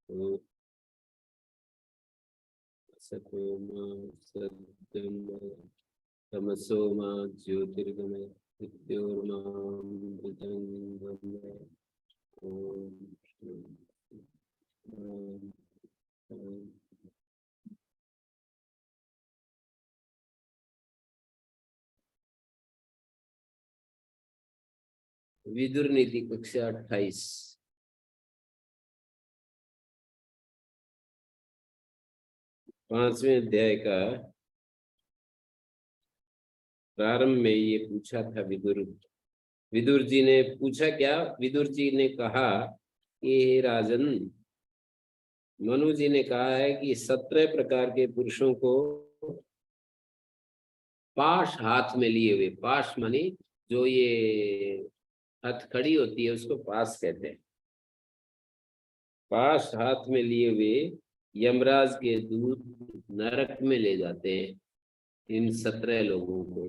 ओम सतोमा सत्यम तमसो मा ज्योतिर्गमय मृत्योर्मामृतंगमय। ओम विदुर नीति कक्षा 28 5वें अध्याय का प्रारंभ में ये पूछा था। विदुर जी ने पूछा क्या? विदुर जी ने कहा कि हे राजन, मनु जी ने कहा है कि 17 प्रकार के पुरुषों को पाश हाथ में लिए हुए, पाश माने जो ये हथकड़ी होती है उसको पास कहते हैं। पाश हाथ में लिए हुए यमराज के दूत नरक में ले जाते हैं इन 17 लोगों को।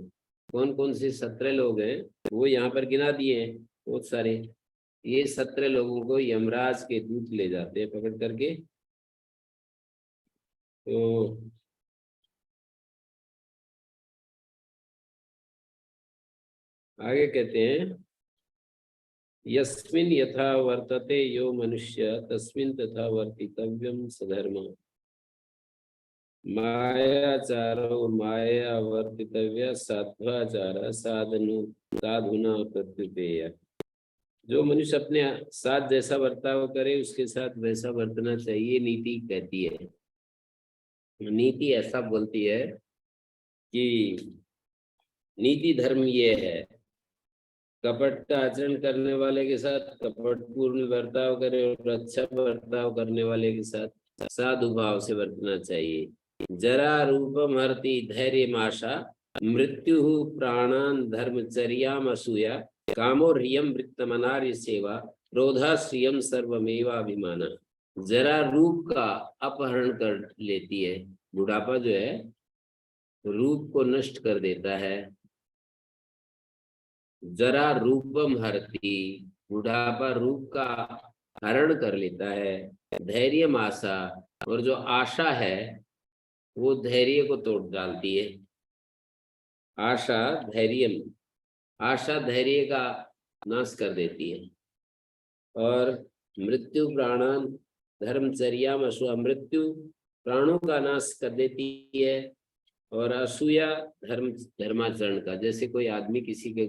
कौन कौन से 17 लोग हैं वो यहाँ पर गिना दिए हैं, बहुत सारे। ये 17 लोगों को यमराज के दूत ले जाते हैं पकड़ करके। तो आगे कहते हैं, यस्मिन् यथा वर्तते यो मनुष्य तस्मिन् तथा वर्तितव्यम सधर्म। मायाचारो माया वर्तितव्य साध्वाचार साधुना प्रत्युपेय। जो मनुष्य अपने साथ जैसा बर्ताव करे उसके साथ वैसा बरतना चाहिए, नीति कहती है। नीति ऐसा बोलती है कि नीति धर्म ये है, कपट का आचरण करने वाले के साथ कपटपूर्ण बर्ताव करे और अच्छा बर्ताव करने वाले के साथ साधु भाव से बरतना चाहिए। जरा रूपम हरति धैर्य माशा मृत्यु प्राणान धर्मचर्याम असूया कामो ह्रियम वृत्तमनार्य सेवा क्रोधा श्रियम सर्वमेवाभिमाना। जरा रूप का अपहरण कर लेती है। बुढ़ापा जो है रूप को नष्ट कर देता है। जरा रूपम हरति, बुढ़ापा रूप का हरण कर लेता है। धैर्य आशा, और जो आशा है वो धैर्य को तोड़ डालती है। आशा धैर्यम, आशा धैर्य का नाश कर देती है। और मृत्यु प्राणान धर्मचर्या असूया, मृत्यु प्राणों का नाश कर देती है। और असूया धर्माचरण का, जैसे कोई आदमी किसी के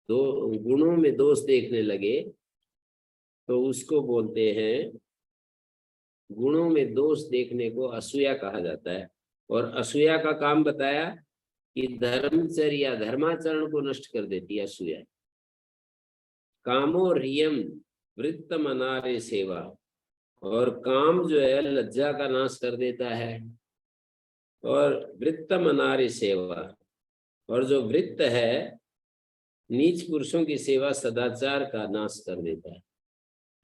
दो गुणों में दोष देखने लगे तो उसको बोलते हैं, गुणों में दोष देखने को असूया कहा जाता है। और असूया का काम बताया कि धर्मचर्या धर्माचरण को नष्ट कर देती है असूया। कामो रियम वृत्त मनारे सेवा, और काम जो है लज्जा का नाश कर देता है। और वृत्त मनारे सेवा, और जो वृत्त है नीच पुरुषों की सेवा सदाचार का नाश कर देता है।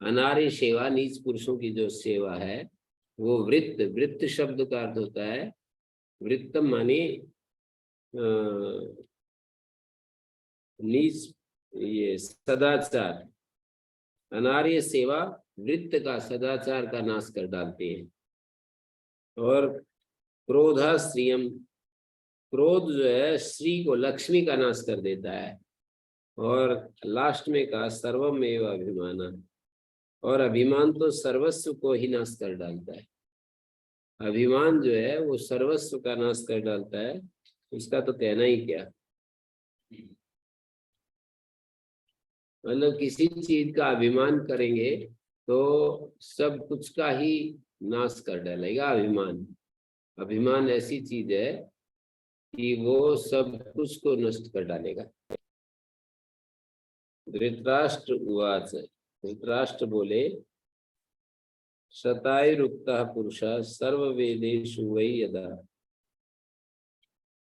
अनार्य सेवा, नीच पुरुषों की जो सेवा है वो वृत्त, वृत्त शब्द का अर्थ होता है वृत्त माने नीच, ये सदाचार। अनार्य सेवा वृत्त का, सदाचार का नाश कर डालते हैं। और क्रोधा श्रियम, क्रोध जो है श्री को, लक्ष्मी का नाश कर देता है। और लास्ट में का सर्वमेव अभिमाना, और अभिमान तो सर्वस्व को ही नाश कर डालता है। अभिमान जो है वो सर्वस्व का नाश कर डालता है, उसका तो कहना ही क्या। मतलब किसी चीज का अभिमान करेंगे तो सब कुछ का ही नाश कर डालेगा अभिमान। अभिमान ऐसी चीज है कि वो सब कुछ को नष्ट कर डालेगा। धृतराष्ट्र उवाच, धृतराष्ट्र बोले, शतायुरुक्तः पुरुषः सर्ववेदेषु वै यदा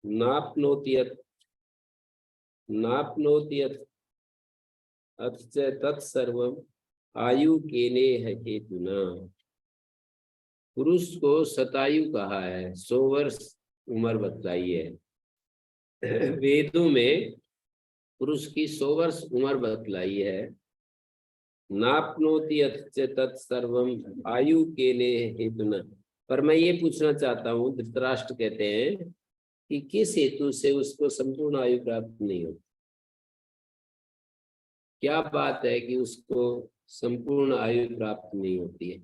नाप्नोति अथ च तत्सर्वम् आयु केने हेतुना। पुरुष को शतायु कहा है, 100 वर्ष उम्र बतलाई है। वेदों में पुरुष की 100 वर्ष उम्र बतलाई है। नाप्नोति अथ तत्सर्वम आयु के लिए हेतु न। पर मैं ये पूछना चाहता हूँ, धृतराष्ट्र कहते हैं कि किस हेतु से उसको संपूर्ण आयु प्राप्त नहीं होती? क्या बात है कि उसको संपूर्ण आयु प्राप्त नहीं होती है?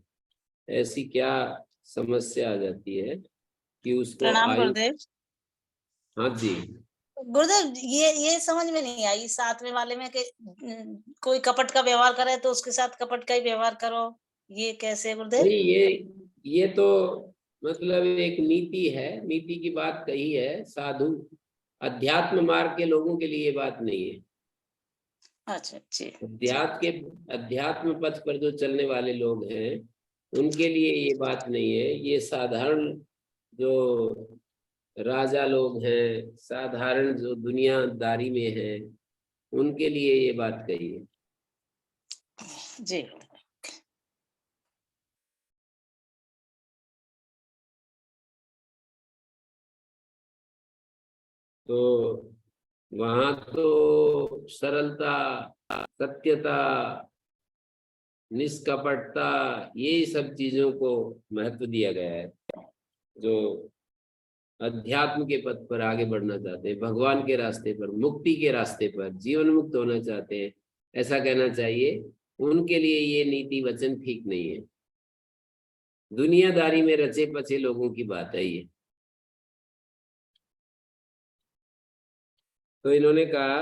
ऐसी क्या समस्या आ जाती है कि उसको प्रणाम आयु? गुरुदेव। हाँ जी। गुरुदेव, ये समझ में नहीं आई 7वें वाले में कि कोई कपट का व्यवहार करे तो उसके साथ कपट का ही व्यवहार करो, ये कैसे गुरुदेव? नहीं, ये तो मतलब एक नीति है, नीति की बात कही है। साधु अध्यात्म मार्ग के लोगों के लिए ये बात नहीं है। अच्छा जी। अध्यात्म पथ पर जो चलने वाले लोग हैं उनके लिए ये बात नहीं है। ये साधारण जो राजा लोग हैं, साधारण जो दुनियादारी में हैं, उनके लिए ये बात कही है। जी। तो वहां तो सरलता, सत्यता, निष्कपटता, ये सब चीजों को महत्व दिया गया है। जो अध्यात्म के पथ पर आगे बढ़ना चाहते हैं, भगवान के रास्ते पर, मुक्ति के रास्ते पर, जीवन मुक्त होना चाहते हैं, ऐसा कहना चाहिए, उनके लिए ये नीति वचन ठीक नहीं है। दुनियादारी में रचे पचे लोगों की बात है ये। तो इन्होंने कहा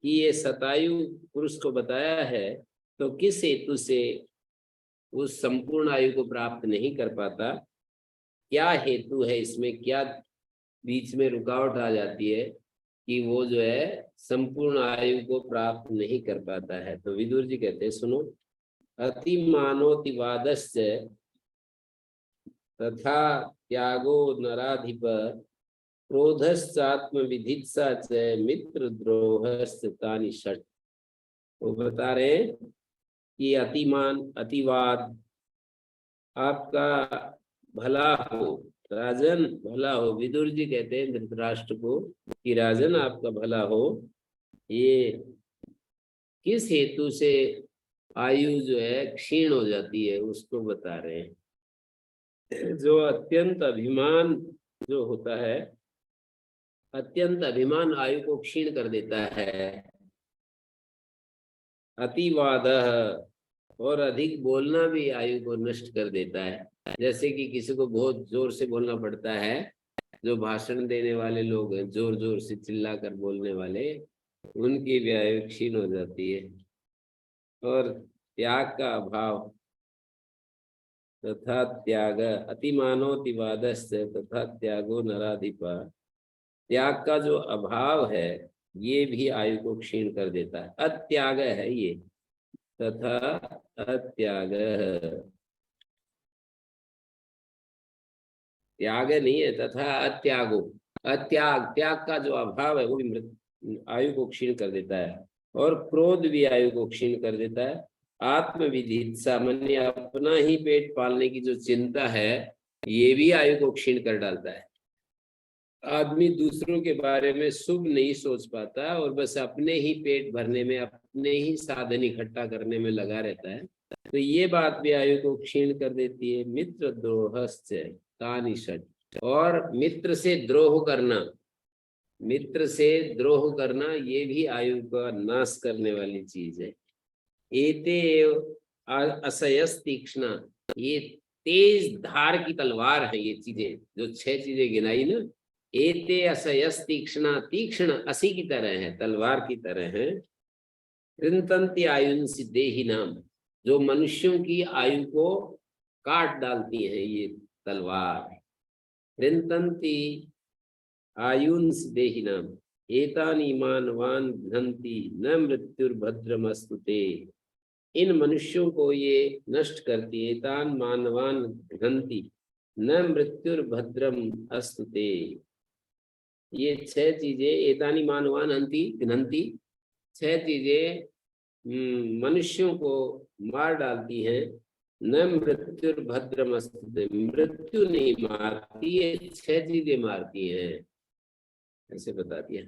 कि ये शतायु पुरुष को बताया है, तो किस हेतु से उस संपूर्ण आयु को प्राप्त नहीं कर पाता? क्या हेतु है इसमें? क्या बीच में रुकावट आ जाती है कि वो जो है संपूर्ण आयु को प्राप्त नहीं कर पाता है? तो विदुर जी कहते हैं, सुनो। अतिमानोतिवादश्च तथा त्यागो नराधिप क्रोधश्चात्म विधित्सा च मित्र द्रोहश्च तानि षट्। वो बता रहे हैं कि अतिमान, अतिवाद, आपका भला हो राजन, भला हो। विदुर जी कहते हैं धृतराष्ट्र को कि राजन आपका भला हो। ये किस हेतु से आयु जो है क्षीण हो जाती है उसको बता रहे हैं। जो अत्यंत अभिमान जो होता है, अत्यंत अभिमान आयु को क्षीण कर देता है। अतिवाद, और अधिक बोलना भी आयु को नष्ट कर देता है। जैसे कि किसी को बहुत जोर से बोलना पड़ता है, जो भाषण देने वाले लोग हैं, जोर जोर से चिल्ला कर बोलने वाले, उनकी भी आयु क्षीण हो जाती है। और त्याग का अभाव, तथा त्याग अतिमानोतिवादश्च तथा त्यागो नराधिपा, त्याग का जो अभाव है ये भी आयु को क्षीण कर देता है। अत्याग है ये, तथा अत्याग, त्याग नहीं है, तथा अत्यागो, अत्याग, त्याग का जो अभाव है वो भी आयु को क्षीण कर देता है। और क्रोध भी आयु को क्षीण कर देता है। आत्मविधि, सामान्य अपना ही पेट पालने की जो चिंता है, ये भी आयु को क्षीण कर डालता है। आदमी दूसरों के बारे में शुभ नहीं सोच पाता और बस अपने ही पेट भरने में, अपने ही साधन इकट्ठा करने में लगा रहता है। तो ये बात भी आयु को क्षीण कर देती है। मित्र द्रोहश्च तानि षट्, और मित्र से द्रोह करना, मित्र से द्रोह करना ये भी आयु का नाश करने वाली चीज है। एते असयस तीक्ष्णा, ये तेज धार की तलवार है ये चीजें, जो 6 चीजें गिनाई ना। एते असयस तीक्ष्णा, तीक्ष्ण असी की तरह है, तलवार की तरह है। कृंतन्ति आयुंसि देहि नाम, जो मनुष्यों की आयु को काट डालती है ये तलवार। कृंतन्ति आयुंसि देहि नाम एतानि मानवान घ्नन्ति न मृत्युर्भद्रमस्तु ते। इन मनुष्यों को ये नष्ट करती है। एतान मानवान घ्नन्ति न मृत्युर्भद्रम अस्तु ते। ये 6 चीजें, एतानी मानवान हंति घ्नन्ति, 6 चीजें मनुष्यों को मार डालती हैं। न मृत्युर्भद्रम अस्तु ते, मृत्यु नहीं मारती, ये 6 चीजें मारती हैं, ऐसे बता दिया।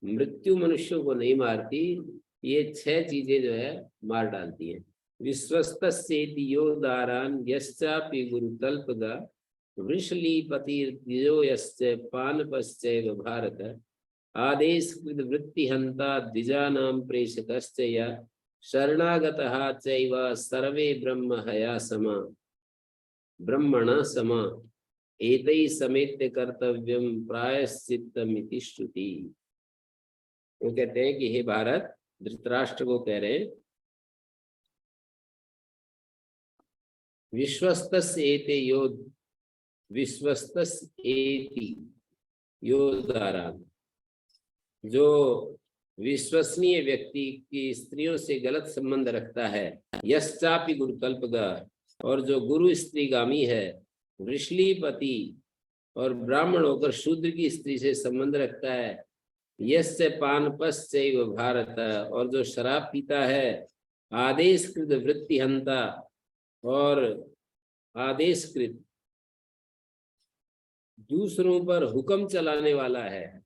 मृत्यु मनुष्यों को नहीं मारती, ये 6 चीजें जो है मार डालती हैं। विश्वस्तस्येति यो दारान् यश्चापि गुरुतल्पगा वृषलीपतिर्यो यस्य पानपश्चैव भारत आदेशकृत वृत्तिहन्ता द्विजानां प्रेषकश्च य शरणागतः चैव सर्वे ब्रह्महया समा ब्रह्मणा समा एतैः समेत्य कर्तव्यम प्रायश्चित्तमिति श्रुति। वो कहते हैं कि हे भारत, धृतराष्ट्र को कह रहे हैं, विश्वस्तस्येते यो विश्वस्तस्येति योदारा, जो विश्वसनीय व्यक्ति की स्त्रियों से गलत संबंध रखता है, यश्चापि गुरुकल्पगा, और जो गुरु स्त्रीगामी है, वृषलीपति और ब्राह्मण होकर शूद्र की स्त्री से संबंध रखता है, यस्य पानपश्चैव भारत, और जो शराब पीता है, आदेशकृत वृत्तिहंता, और आदेशकृत दूसरों पर हुक्म चलाने वाला है,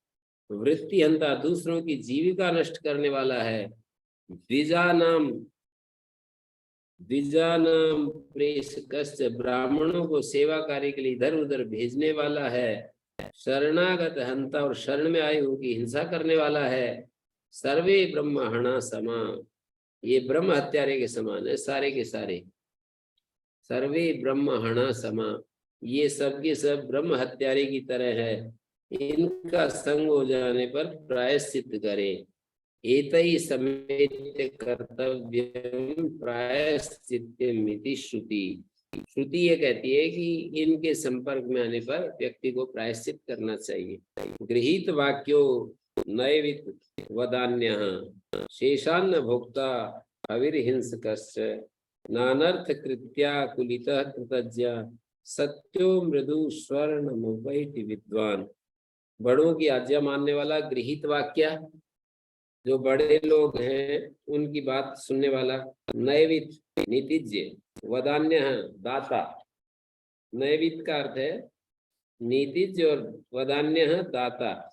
वृत्तिहंता दूसरों की जीविका नष्ट करने वाला है, द्विजानाम प्रेषकश्च, ब्राह्मणों को सेवा कार्य के लिए इधर उधर भेजने वाला है, शरणागत हंता, और शरण में आए की हिंसा करने वाला है, सर्वे ब्रह्महणा समा, ये ब्रह्म हत्यारे के समान है, सारे के सारे, सर्वे ब्रह्महणा समा, ये सब के सब ब्रह्म हत्यारे की तरह है, इनका संग हो जाने पर प्रायश्चित करें। एतैः समेत्य कर्तव्यम प्रायश्चित्तमिति श्रुति। श्रुति ये कहती है कि इनके संपर्क में आने पर व्यक्ति को प्रायश्चित करना चाहिए। गृहीत वाक्यो नैवित वदान्यः शेषान्न भोक्ता अविर्हिंसकश्च नानर्थ कृत्याकुलितः कृतज्ञ सत्यो मृदु स्वर्णमुपैति विद्वान। बड़ों की आज्ञा मानने वाला, गृहीत वाक्य, जो बड़े लोग हैं उनकी बात सुनने वाला, नैवित नीतिज्ञ, वदान्य दाता। नैवित का अर्थ है नीतिज्ञ और वदान्य दाता।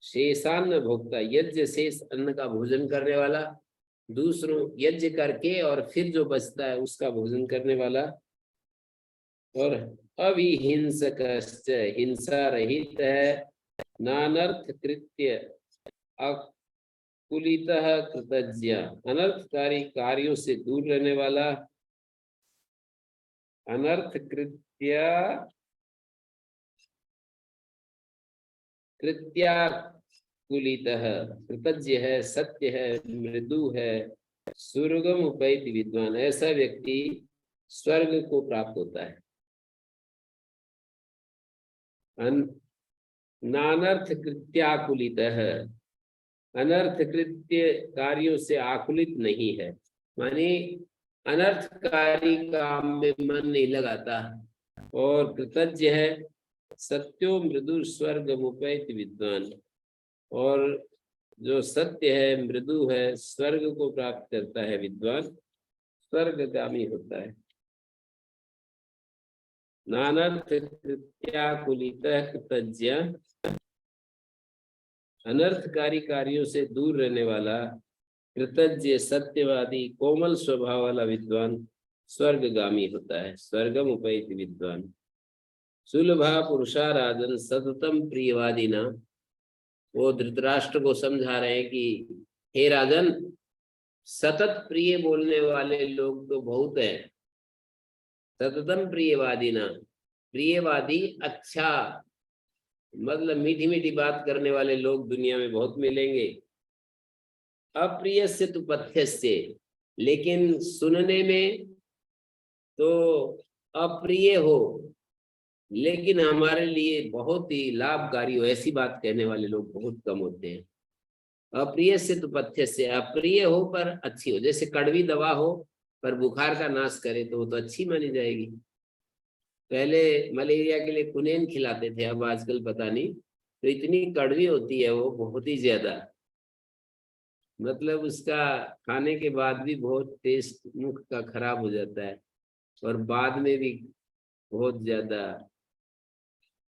शेषान्न भोक्ता, यज्ञ शेष अन्न का भोजन करने वाला, दूसरों यज्ञ करके और फिर जो बचता है उसका भोजन करने वाला, और अविहिंसकश्च, हिंसा रहित है, नानर्थ कृत्य अकुलितः कृतज्ञ, अनर्थकारी कार्यों से दूर रहने वाला, अनर्थ कृत्याकुलितः कृतज्ञ है, सत्य है, मृदु है, स्वर्गम उपैति विद्वान, ऐसा व्यक्ति स्वर्ग को प्राप्त होता है। नानर्थ कृत्याकुलितः, अनर्थ कृत्य कार्यों से आकुलित नहीं है, माने अनर्थकारी काम में मन नहीं लगाता, और कृतज्ञ है, सत्यो मृदु स्वर्गमुपैति विद्वान, और जो सत्य है, मृदु है, स्वर्ग को प्राप्त करता है, विद्वान स्वर्गगामी होता है। नानर्थ कृत्याकुलितः कृतज्ञ, अनर्थकारी कार्यों से दूर रहने वाला, कृतज्ञ, सत्यवादी, कोमल स्वभाव वाला विद्वान स्वर्गगामी होता है, स्वर्गम उपैति विद्वान। सुलभा पुरुषा राजन सततम प्रियवादिना, वो धृतराष्ट्र को समझा रहे हैं कि हे राजन, सतत प्रिय बोलने वाले लोग तो बहुत हैं। सततम प्रियवादिना, प्रियवादी अच्छा, मतलब मीठी मीठी बात करने वाले लोग दुनिया में बहुत मिलेंगे। अप्रिय से तो पथ्य से, लेकिन सुनने में तो अप्रिय हो लेकिन हमारे लिए बहुत ही लाभकारी हो, ऐसी बात कहने वाले लोग बहुत कम होते हैं। अप्रिय से तो पथ्य से, अप्रिय हो पर अच्छी हो, जैसे कड़वी दवा हो पर बुखार का नाश करे तो वो तो अच्छी मानी जाएगी। पहले मलेरिया के लिए कुनेन खिलाते थे, अब आजकल पता नहीं, तो इतनी कड़वी होती है वो, बहुत ही ज्यादा, मतलब उसका खाने के बाद भी बहुत टेस्ट मुख का खराब हो जाता है, और बाद में भी बहुत ज्यादा,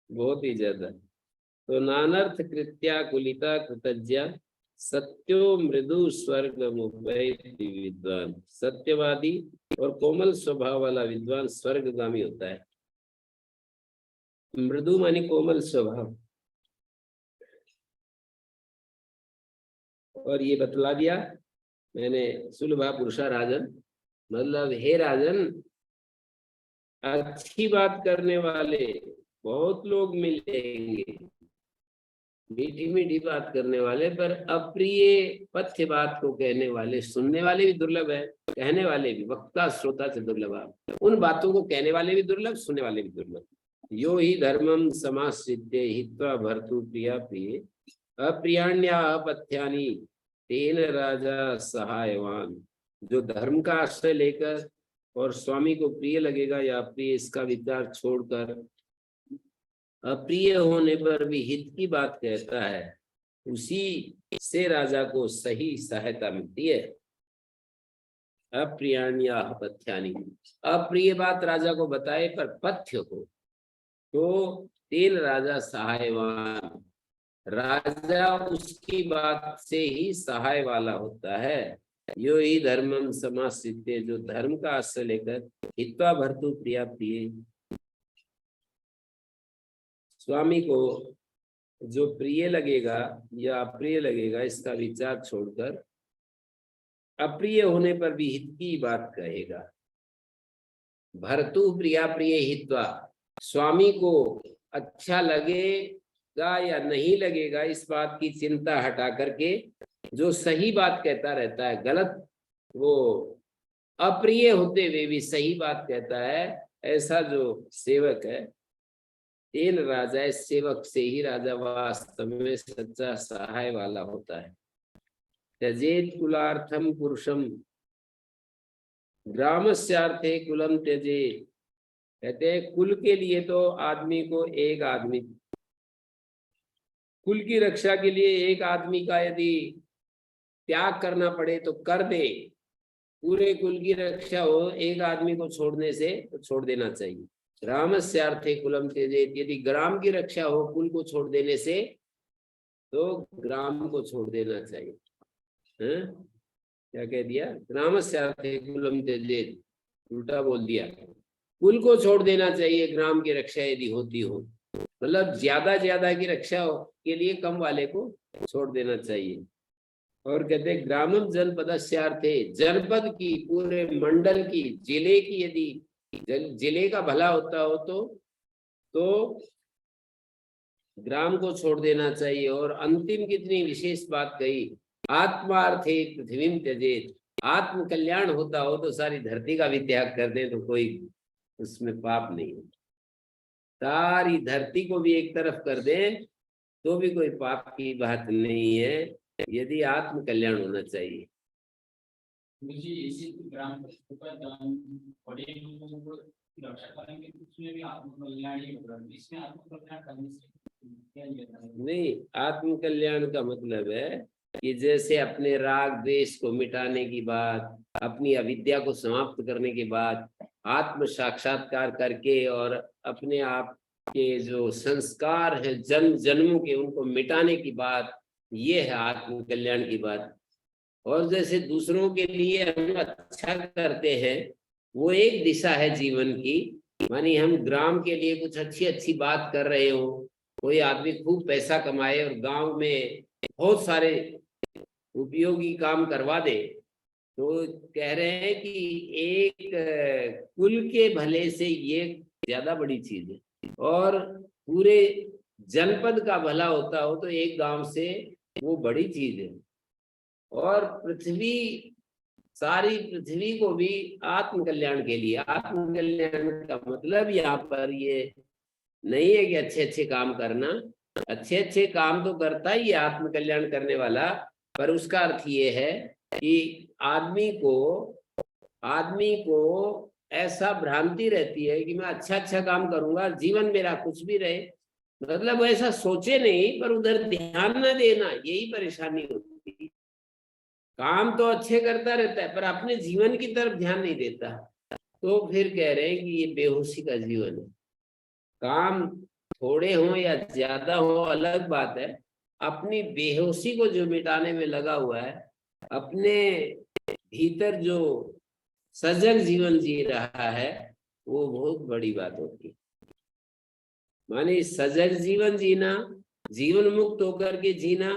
बहुत ही ज्यादा। तो नानर्थ कृत्याकुलिता कृतज्ञ सत्यो मृदु स्वर्गमुपैति विद्वान। सत्यवादी और कोमल स्वभाव वाला विद्वान स्वर्गगामी होता है। मृदु मानी कोमल स्वभाव। और ये बतला दिया मैंने, सुलभा पुरुषा राजन, मतलब हे राजन, अच्छी बात करने वाले बहुत लोग मिलेंगे, मीठी मीठी बात करने वाले, पर अप्रिय पथ्य बात को कहने वाले, सुनने वाले भी दुर्लभ है, कहने वाले भी, वक्ता श्रोता से दुर्लभ। उन बातों को कहने वाले भी दुर्लभ, सुनने वाले भी दुर्लभ। यो ही धर्मम समासिद्ध्ये हित्वा भर्तु प्रिया प्रिय अप्रियाण्या अपथ्यानि तेन राजा सहायवान। जो धर्म का आश्रय लेकर और स्वामी को प्रिय लगेगा या अप्रिय, इसका विचार छोड़कर अप्रिय होने पर भी हित की बात कहता है, उसी से राजा को सही सहायता मिलती है। अप्रियाण्या पथ्यानि, अप्रिय बात राजा को बताए पर पथ्य हो तो तेन राजा सहायवान, राजा उसकी बात से ही सहाय वाला होता है। यो ही धर्मम समासिद्ध्ये, जो धर्म का आश्रय लेकर हित्वा भर्तु प्रिया प्रिय, स्वामी को जो प्रिय लगेगा या अप्रिय लगेगा इसका विचार छोड़कर अप्रिय होने पर भी हित की बात कहेगा। भर्तु प्रिया प्रिय हित्वा, स्वामी को अच्छा लगेगा या नहीं लगेगा इस बात की चिंता हटा करके जो सही बात कहता रहता है, गलत वो अप्रिय होते हुए भी सही बात कहता है, ऐसा जो सेवक है, तेन राजा, इस सेवक से ही राजा वास्तव में सच्चा सहाय वाला होता है। त्यजेत कुलार्थम पुरुषम ग्रामस्यार्थे कुलम त्यजेत। कहते हैं कुल के लिए तो आदमी को एक आदमी, कुल की रक्षा के लिए एक आदमी का यदि त्याग करना पड़े तो कर दे, पूरे कुल की रक्षा हो एक आदमी को छोड़ने से तो छोड़ देना चाहिए। ग्रामस्यार्थे कुलम त्यजेत, यदि ग्राम की रक्षा हो कुल को छोड़ देने से तो ग्राम को छोड़ देना चाहिए। क्या कह दिया? ग्रामस्यार्थे कुलम त्यजेत, उल्टा बोल दिया। कुल को छोड़ देना चाहिए ग्राम की रक्षा यदि होती हो, मतलब ज्यादा की रक्षा के लिए कम वाले को छोड़ देना चाहिए। और कहते हैं ग्रामम जनपदस्यार्थे, जनपद की, पूरे मंडल की, जिले की यदि जिले का भला होता हो तो ग्राम को छोड़ देना चाहिए। और अंतिम कितनी विशेष बात कही, आत्मार्थे पृथ्वीम त्यजेत, आत्म कल्याण होता हो तो सारी धरती का भी त्याग कर दे तो कोई उसमें पाप नहीं है। सारी धरती को भी एक तरफ कर दे तो भी कोई पाप की बात नहीं है, यदि आत्म कल्याण होना चाहिए। मुझे इसी ग्राम बड़े लोगों को रक्षा करेंगे, उसमें भी आत्मकल्याण ही होगा। इसमें आत्मकल्याण करने से क्या नहीं, आत्म कल्याण का मतलब है कि जैसे अपने राग द्वेष को मिटाने की बात, अपनी अविद्या को समाप्त करने के बाद आत्म साक्षात्कार करके और अपने आप के जो संस्कार है जन्म जन्मों के उनको मिटाने की बात, ये है आत्म कल्याण की बात। और जैसे दूसरों के लिए हम अच्छा करते हैं वो एक दिशा है जीवन की, मानी हम ग्राम के लिए कुछ अच्छी बात कर रहे हो, कोई आदमी खूब पैसा कमाए और गांव में बहुत सारे उपयोगी काम करवा दे, तो कह रहे हैं कि एक कुल के भले से ये ज्यादा बड़ी चीज है। और पूरे जनपद का भला होता हो तो एक गांव से वो बड़ी चीज है। और पृथ्वी, सारी पृथ्वी को भी आत्म कल्याण के लिए, आत्म कल्याण का मतलब यहाँ पर ये नहीं है कि अच्छे काम करना, अच्छे काम तो करता ही है आत्म कल्याण करने वाला, पर उसका अर्थ ये है कि आदमी को ऐसा भ्रांति रहती है कि मैं अच्छा काम करूंगा, जीवन मेरा कुछ भी रहे, मतलब ऐसा सोचे नहीं पर उधर ध्यान न देना, यही परेशानी होती है। काम तो अच्छे करता रहता है पर अपने जीवन की तरफ ध्यान नहीं देता, तो फिर कह रहे हैं कि ये बेहोशी का जीवन है। काम थोड़े हो या ज्यादा हो अलग बात है, अपनी बेहोशी को जो मिटाने में लगा हुआ है, अपने भीतर जो सजग जीवन जी रहा है, वो बहुत बड़ी बात होती है। माने सजग जीवन जीना, जीवन मुक्त होकर के जीना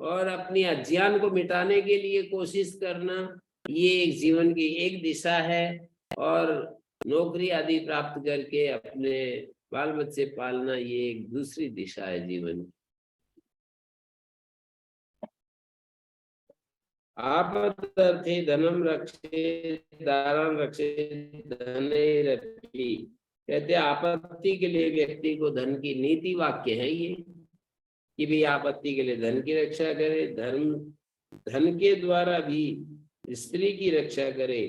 और अपनी अज्ञान को मिटाने के लिए कोशिश करना, ये एक जीवन की एक दिशा है। और नौकरी आदि प्राप्त करके अपने बाल बच्चे पालना, ये एक दूसरी दिशा है जीवन की। आपदर्थे धनम रक्षे दारान रक्षे धनैरपि। कहते आपत्ति के लिए व्यक्ति को धन की नीति वाक्य है ये, कि भी आपत्ति के लिए धन की रक्षा करे, धन के द्वारा भी स्त्री की रक्षा करे।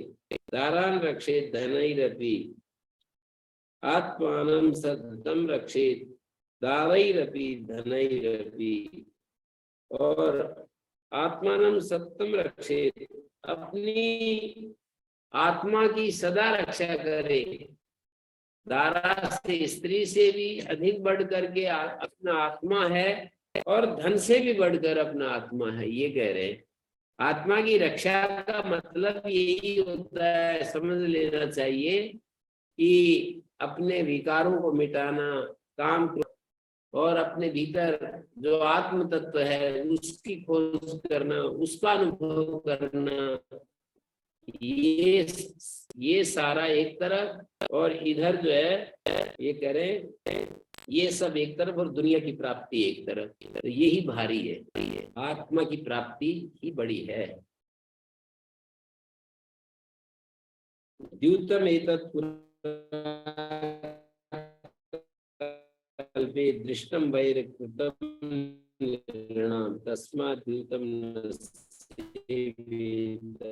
दारान रक्षे धनैरपि आत्मानं सततं रक्षेत दारैरपि धनैरपि। और आत्मानं सत्यम रक्षेत, अपनी आत्मा की सदा रक्षा करे। दारा से, स्त्री से भी अधिक बढ़ करके अपना आत्मा है, और धन से भी बढ़कर अपना आत्मा है, ये कह रहे हैं। आत्मा की रक्षा का मतलब यही होता है, समझ लेना चाहिए, कि अपने विकारों को मिटाना, काम और अपने भीतर जो आत्म तत्व है उसकी खोज करना, उसका अनुभव करना, ये सारा एक तरफ, और इधर जो है ये करें, ये सब एक तरफ, और दुनिया की प्राप्ति एक तरफ। तो यही भारी है, आत्मा की प्राप्ति ही बड़ी है। द्यूतम एतत् कल्पे दृष्टम वैरकृतम निर्णाम तस्मात् द्यूतम न सेवेत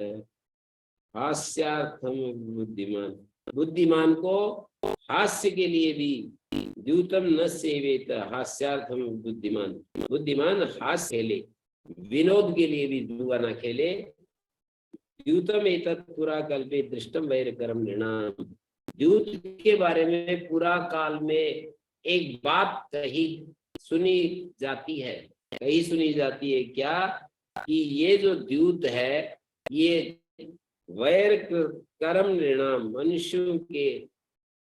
हास्यार्थम बुद्धिमान। बुद्धिमान को हास्य के लिए भी द्यूतम न सेवेत हास्यार्थम बुद्धिमान। बुद्धिमान हास्य खेले, विनोद के लिए भी जुआ न खेले। द्यूतम एतत् पुरा कल्पे दृष्टम वैरकरम निर्णाम। द्यूत के बारे में पूरा काल में एक बात कही सुनी जाती है, कही सुनी जाती है क्या, कि ये जो द्यूत है ये वैर कर्म निर्णाम, मनुष्यों के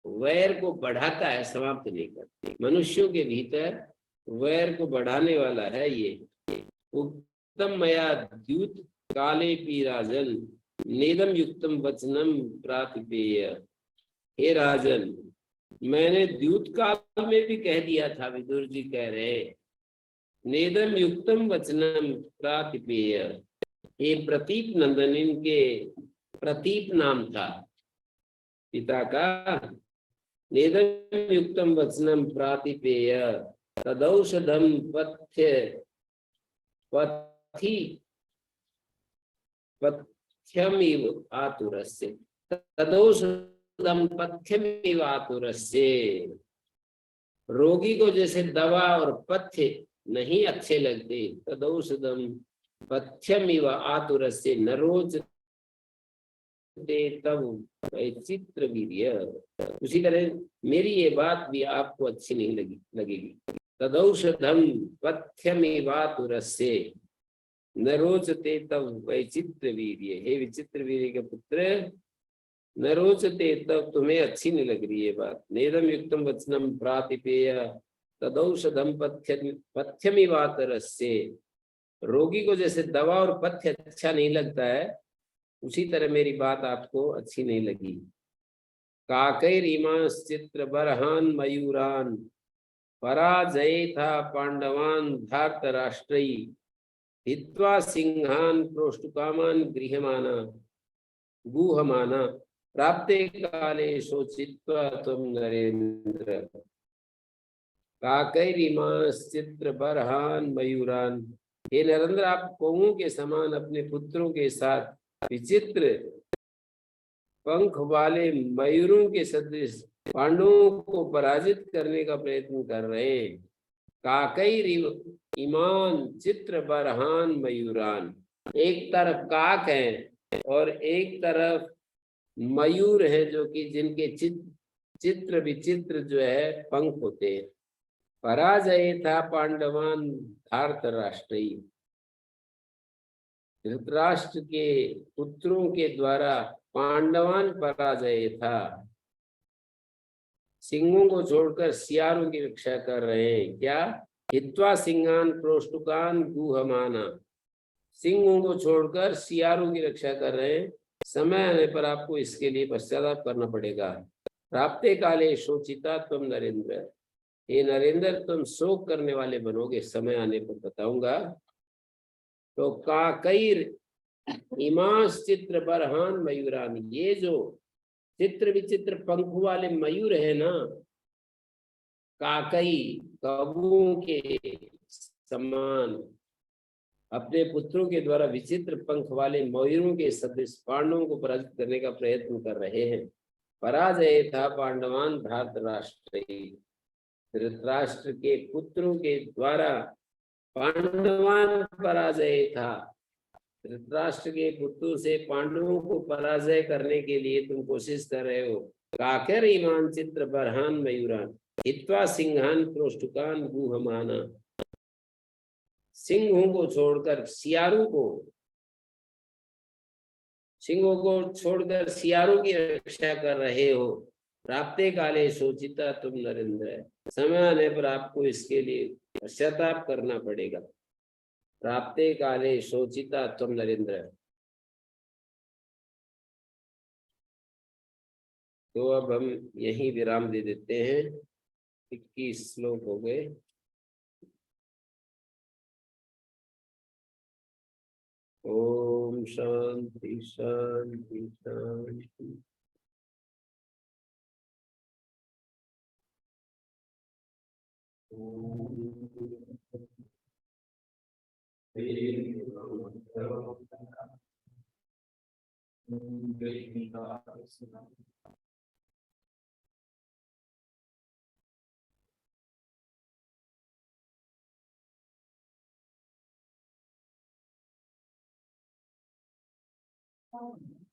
वैर को बढ़ाता है, समाप्त नहीं करती। मनुष्यों के भीतर वैर को बढ़ाने वाला है ये। उत्तम मया द्यूत काले पी राजन नेदम युक्तम वचनम प्रातिपेय। हे राजन, मैंने द्यूत काल में भी कह दिया था, विदुर जी कह रहे, नेदम युक्तम वचनम प्रातिपेय। ये प्रतीप नंदन इनके प्रतीप नाम था पिता का। नेदम युक्तम वचनम प्रातिपेय तदौषधम पथ्यमिव आतुरस्य। तदौषधम पथ्यमिव आतुरस्य। रोगी को जैसे दवा और पथ्य नहीं अच्छे लगते, तदौषधम पथ्यमिव आतुरस्य न रोचते तव चित्रवीर्य। उसी तरह मेरी ये बात भी आपको अच्छी नहीं लगेगी। तदौषधम पथ्यमिव आतुरस्य न रोचते तव वैचित्रवीर्य। हे विचित्रवीर्य के पुत्र, न रोचते तब तुम्हें अच्छी नहीं लग रही है बात। नेदम युक्तम वचनम प्रातिपेय तदौषधम पथ्यमिवातरस्य। रोगी को जैसे दवा और पथ्य अच्छा नहीं लगता है, उसी तरह मेरी बात आपको अच्छी नहीं लगी। काकैरिमांश्चित्र बरहान मयूरान पराजयेथा पांडवान धार्तराष्ट्रै हित्वा सिंहान प्रोष्टुकामान गृहमाना गुहमाना प्राप्ते काले शोचित्वा त्वं नरेंद्र। काकैरिमांश्चित्र बरहान मयूरान। हे नरेंद्र, आप कौओं के समान अपने पुत्रों के साथ विचित्र पंख वाले मयूरों के सदृश पांडवों को पराजित करने का प्रयत्न कर रहे हैं। काकैरिमान चित्र बरहान मयूरान। एक तरफ काक है और एक तरफ मयूर है, जो कि जिनके चित्र विचित्र जो है पंख होते हैं। पराजयेथा पांडवान धार्तराष्ट्री, धृतराष्ट्र के पुत्रों के द्वारा पांडवान पराजय था। सिंहों को छोड़कर सियारों की रक्षा कर रहे हैं। क्या? हित्वा सिंहान प्रोष्टुकान गुहमाना, सिंहों को छोड़कर सियारों की रक्षा कर रहे हैं। समय आने पर आपको इसके लिए पश्चाताप करना पड़ेगा। प्राप्ते काले शोचिता तुम नरेंद्र, ये नरेंद्र तुम शोक करने वाले बनोगे, समय आने पर बताऊंगा। तो काकैर इमांस चित्र बरहान मयूरान, ये जो चित्र विचित्र पंख वाले मयूर है ना, काकई कबूओं के समान अपने पुत्रों के द्वारा विचित्र पंख वाले मयूरों के सदृश पांडवों को पराजित करने का प्रयत्न कर रहे हैं। पराजय था पांडवान धार्तराष्ट्र, धृतराष्ट्र के पुत्रों के द्वारा पांडवान पराजय था। धृतराष्ट्र के पुत्रों से पांडवों को पराजय करने के लिए तुम कोशिश कर रहे हो। काकर ईमान चित्र बरहान मयूरान, हित्वा सिंहान प्रोष्टुकान गुहमाना, सिंहों को छोड़कर सियारों को, सिंहों को छोड़कर सियारों की रक्षा कर रहे हो। प्राप्ते काले सोचिता तुम नरेंद्र, समय आने पर आपको इसके लिए पश्चाताप करना पड़ेगा। प्राप्ते काले शोचिता तुम नरेंद्र। तो अब हम यही विराम दे देते हैं। 21 श्लोक हो गए। ओम शांति शांति शांति। Oh.